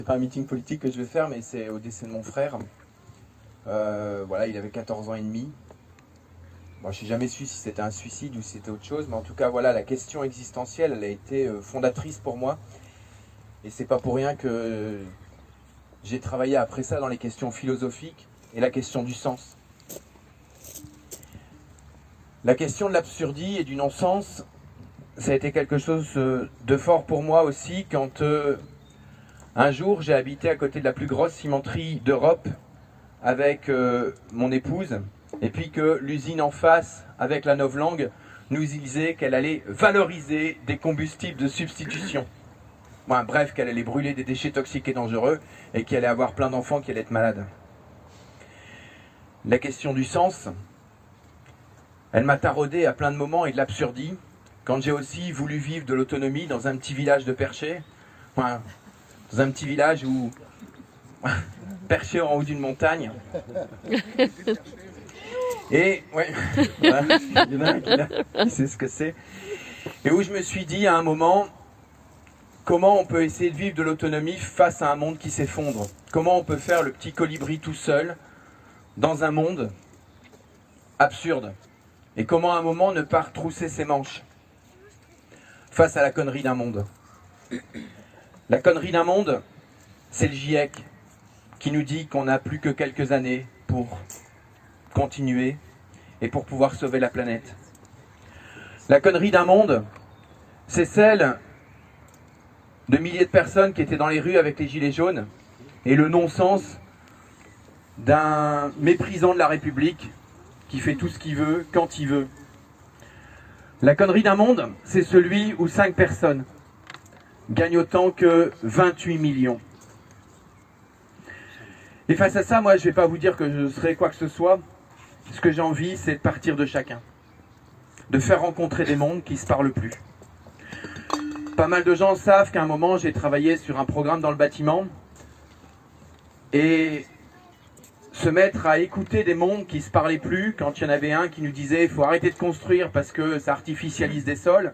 C'est pas un meeting politique que je vais faire, mais c'est au décès de mon frère. Voilà, il avait 14 ans et demi. Bon, je n'ai jamais su si c'était un suicide ou si c'était autre chose, mais en tout cas, voilà, la question existentielle, elle a été fondatrice pour moi. Et c'est pas pour rien que j'ai travaillé après ça dans les questions philosophiques et la question du sens. La question de l'absurdie et du non-sens, ça a été quelque chose de fort pour moi aussi quand un jour j'ai habité à côté de la plus grosse cimenterie d'Europe avec mon épouse, et puis que l'usine en face, avec la novlangue, nous disait qu'elle allait valoriser des combustibles de substitution. Bon, bref, qu'elle allait brûler des déchets toxiques et dangereux, et qu'il allait avoir plein d'enfants qui allaient être malades. La question du sens, elle m'a taraudé à plein de moments, et de l'absurdie, quand j'ai aussi voulu vivre de l'autonomie dans un petit village de Perché, dans un petit village où perché en haut d'une montagne. Et ouais, voilà, il y en a un qui sait ce que c'est. Et où je me suis dit à un moment, comment on peut essayer de vivre de l'autonomie face à un monde qui s'effondre? Comment on peut faire le petit colibri tout seul dans un monde absurde? Et comment à un moment ne pas retrousser ses manches face à la connerie d'un monde? La connerie d'un monde, c'est le GIEC qui nous dit qu'on n'a plus que quelques années pour continuer et pour pouvoir sauver la planète. La connerie d'un monde, c'est celle de milliers de personnes qui étaient dans les rues avec les gilets jaunes et le non-sens d'un méprisant de la République qui fait tout ce qu'il veut, quand il veut. La connerie d'un monde, c'est celui où 5 personnes gagnent autant que 28 millions. Et face à ça, moi, je ne vais pas vous dire que je serai quoi que ce soit. Ce que j'ai envie, c'est de partir de chacun. De faire rencontrer des mondes qui ne se parlent plus. Pas mal de gens savent qu'à un moment, j'ai travaillé sur un programme dans le bâtiment. Et se mettre à écouter des mondes qui ne se parlaient plus, quand il y en avait un qui nous disait « il faut arrêter de construire parce que ça artificialise des sols ».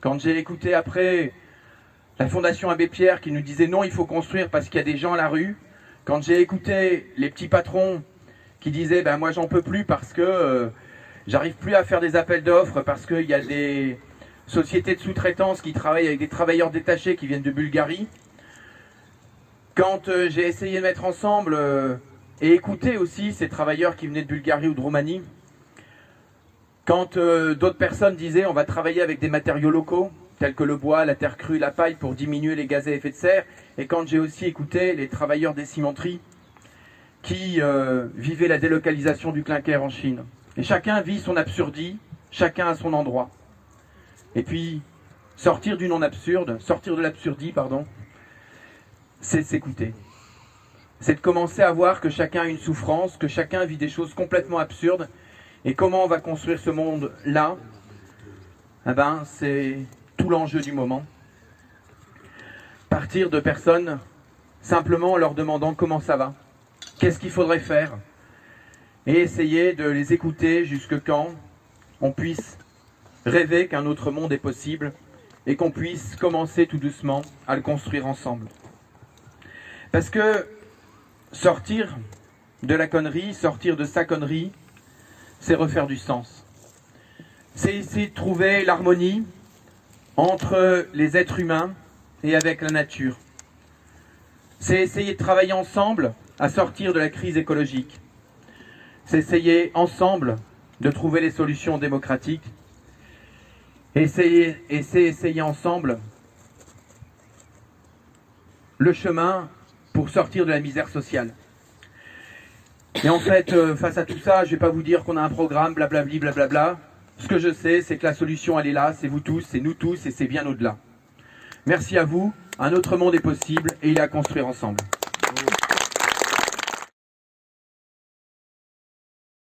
Quand j'ai écouté après la Fondation Abbé Pierre qui nous disait « non, il faut construire parce qu'il y a des gens à la rue ». Quand j'ai écouté les petits patrons qui disaient ben, « moi j'en peux plus parce que j'arrive plus à faire des appels d'offres parce qu'il y a des sociétés de sous-traitance qui travaillent avec des travailleurs détachés qui viennent de Bulgarie ». Quand j'ai essayé de mettre ensemble et écouter aussi ces travailleurs qui venaient de Bulgarie ou de Roumanie, quand d'autres personnes disaient on va travailler avec des matériaux locaux, tels que le bois, la terre crue, la paille, pour diminuer les gaz à effet de serre, et quand j'ai aussi écouté les travailleurs des cimenteries qui vivaient la délocalisation du clinker en Chine. Et chacun vit son absurdie, chacun à son endroit. Et puis, sortir du non-absurde, sortir de l'absurdie, pardon, c'est de s'écouter. C'est de commencer à voir que chacun a une souffrance, que chacun vit des choses complètement absurdes, et comment on va construire ce monde-là, eh ben, c'est tout l'enjeu du moment. Partir de personnes simplement en leur demandant comment ça va, qu'est-ce qu'il faudrait faire, et essayer de les écouter jusque quand on puisse rêver qu'un autre monde est possible et qu'on puisse commencer tout doucement à le construire ensemble. Parce que sortir de la connerie, sortir de sa connerie, c'est refaire du sens. C'est essayer de trouver l'harmonie entre les êtres humains et avec la nature. C'est essayer de travailler ensemble à sortir de la crise écologique. C'est essayer ensemble de trouver les solutions démocratiques. Et c'est essayer ensemble le chemin pour sortir de la misère sociale. Et en fait, face à tout ça, je ne vais pas vous dire qu'on a un programme, blablabli, blablabla. Ce que je sais, c'est que la solution, elle est là, c'est vous tous, c'est nous tous, et c'est bien au-delà. Merci à vous, un autre monde est possible, et il est à construire ensemble.